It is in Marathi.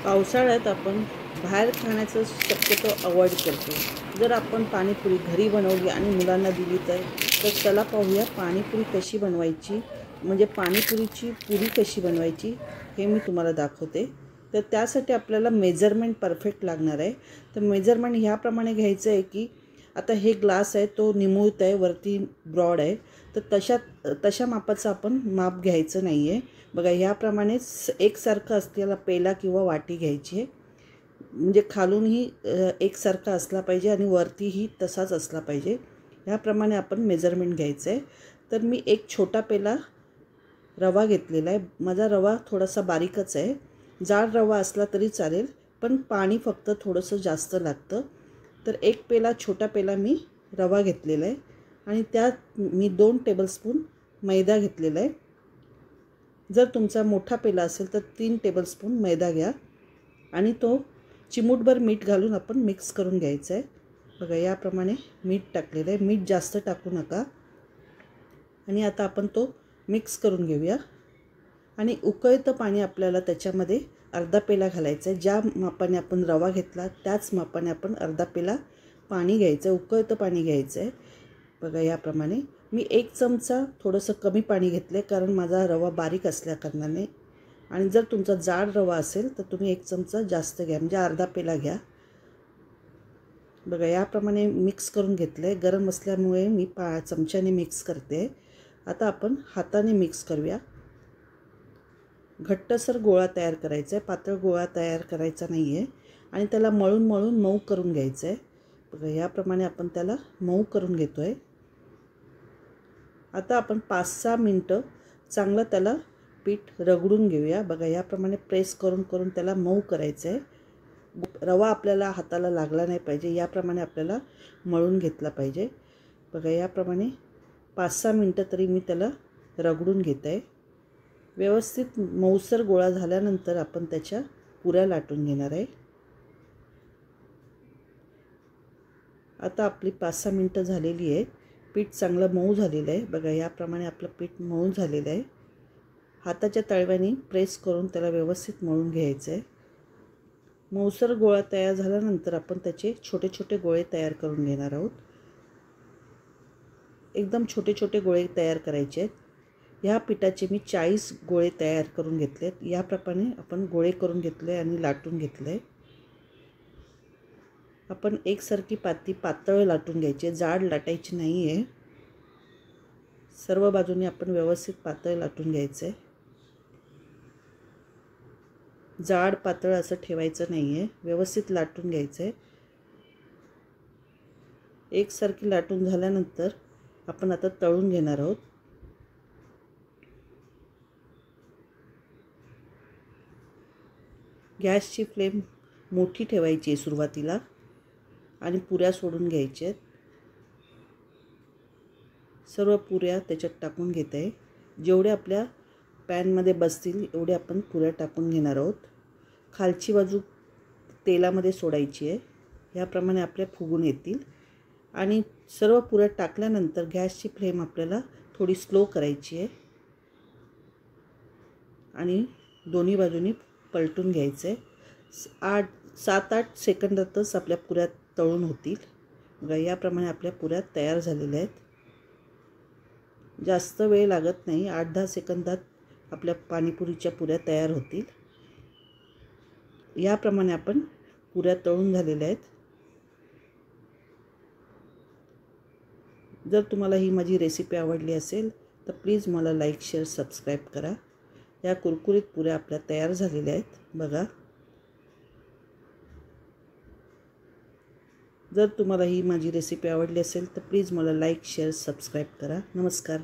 पावसाळ्यात आपण बाहेर खाण्याचं शक्यतो अवॉइड करतो। जर आपण पाणीपुरी घरी बनवली आणि मुलांना दिली तर चला पाहूया पाणीपुरी कशी बनवायची, म्हणजे पाणीपुरीची पुरी कशी बनवायची हे मी तुम्हाला दाखवते। तर त्यासाठी आपल्याला मेजरमेंट परफेक्ट लागणार आहे। तर मेजरमेंट ह्याप्रमाणे घ्यायचं आहे की आता हे ग्लास आहे तो निमुळत आहे, वरती ब्रॉड आहे, तर तशा मापाचं आपण माप घ्यायचं नाही आहे। बघा ह्याप्रमाणेच एकसारखं असलेला पेला किंवा वाटी घ्यायची आहे, म्हणजे खालूनही एकसारखा असला पाहिजे आणि वरतीही तसाच असला पाहिजे। ह्याप्रमाणे आपण मेजरमेंट घ्यायचं आहे। तर मी एक छोटा पेला रवा घेतलेला आहे। माझा रवा थोडासा बारीकच आहे, जाड रवा असला तरी चालेल, पण पाणी फक्त थोडंसं जास्त लागतं। तर एक पेला छोटा पेला मी रवा घेतलेला आहे आणि त्यात मी 2 टेबलस्पून मैदा घेतलेला आहे। जर तुमचा मोठा पेला असेल तर 3 टेबलस्पून मैदा घ्या आणि तो चिमूटभर मीठ घालून आपण मिक्स करून घ्यायचं आहे। बघा याप्रमाणे मीठ टाकलेलं आहे, मीठ जास्त टाकू नका। आणि आता आपण तो मिक्स करून घेऊया आणि उकळतं पाणी आपल्याला त्याच्यामध्ये अर्धा पेला घालायचं आहे। ज्या मापाने आपण रवा घेतला त्याच मापाने आपण अर्धा पेला पाणी घ्यायचं आहे, उकळतं पाणी घ्यायचं आहे। बघा याप्रमाणे मी 1 चमचा थोडंसं कमी पाणी घेतलं आहे, कारण माझा रवा बारीक असल्याकारणाने। आणि जर तुमचा जाड रवा असेल तर तुम्ही 1 चमचा जास्त घ्या, म्हणजे अर्धा पेला घ्या। बघा याप्रमाणे मिक्स करून घेतलं आहे। गरम असल्यामुळे मी चमच्याने मिक्स करते। आता आपण हाताने मिक्स करूया। घट्टसर गोळा तयार करायचा आहे, पातळ गोळा तयार करायचा नाही आहे आणि त्याला मळून मळून मऊ करून घ्यायचं आहे। बघा याप्रमाणे आपण त्याला मऊ करून घेतो आहे। आता आपण 5-6 मिनटं चांगलं त्याला पीठ रगडून घेऊया। बघा याप्रमाणे प्रेस करून करून त्याला मऊ करायचं आहे। रवा आपल्याला हाताला लागला नाही पाहिजे, याप्रमाणे आपल्याला मळून घेतला पाहिजे। बघा याप्रमाणे 5-6 मिनटं तरी मी त्याला रगडून घेत आहे। व्यवस्थित मऊसर गोळा झाल्यानंतर आपण त्याच्या पुऱ्या लाटून घेणार आहे। आता आपली 5-6 मिनटं झालेली आहे, पीठ चांगलं मऊ झालेलं आहे। बघा याप्रमाणे आपलं पीठ मऊ झालेलं आहे। हाताच्या तळव्याने प्रेस करून त्याला व्यवस्थित मळून घ्यायचं आहे। मऊसर गोळा तयार झाल्यानंतर आपण त्याचे छोटे छोटे गोळे तयार करून घेणार आहोत। एकदम छोटे छोटे गोळे तयार करायचे आहेत। ह्या पिठाचे मी 40 गोळे तयार करून घेतलेत। याप्रमाणे आपण गोळे करून घेतले आणि लाटून घेतले। आपण एकसारखी पातळ लाटून घ्यायची, जाड लाटायची नाही आहे। सर्व बाजूने आपण व्यवस्थित पातळ लाटून घ्यायचं आहे। जाड पातळ असं ठेवायचं नाही आहे, व्यवस्थित लाटून घ्यायचं आहे। एकसारखी लाटून झाल्यानंतर आपण आता तळून घेणार आहोत। गॅसची फ्लेम मोठी ठेवायची आहे सुरुवातीला आणि पुऱ्या सोडून घ्यायच्या आहेत। सर्व पुऱ्या त्याच्यात टाकून घेत आहे। जेवढे आपल्या पॅनमध्ये बसतील एवढे आपण पुऱ्या टाकून घेणार आहोत। खालची बाजू तेलामध्ये सोडायची आहे, याप्रमाणे आपल्या फुगून येतील। आणि सर्व पुऱ्या टाकल्यानंतर गॅसची फ्लेम आपल्याला थोडी स्लो करायची आहे आणि दोन्ही बाजूनी पलटून घ्यायचं आहे। 7-8 सेकंदातच आपल्या पुऱ्या तळून होतील। बघा याप्रमाणे आपल्या पुऱ्या तयार झालेल्या आहेत। जास्त वेळ लागत नाही, 8-10 सेकंदात आपल्या पाणीपुरीच्या पुऱ्या तयार होतील। याप्रमाणे आपण पुऱ्या तळून झालेल्या आहेत। जर तुम्हाला ही माझी रेसिपी आवडली असेल तर प्लीज मला लाईक, शेअर, सबस्क्राईब करा। या कुरकुरीत पुऱ्या आपल्या तयार झालेल्या आहेत। बघा, जर तुम्हाला ही माझी रेसिपी आवडली असेल तर प्लीज मला लाईक, शेअर, सबस्क्राईब करा। नमस्कार।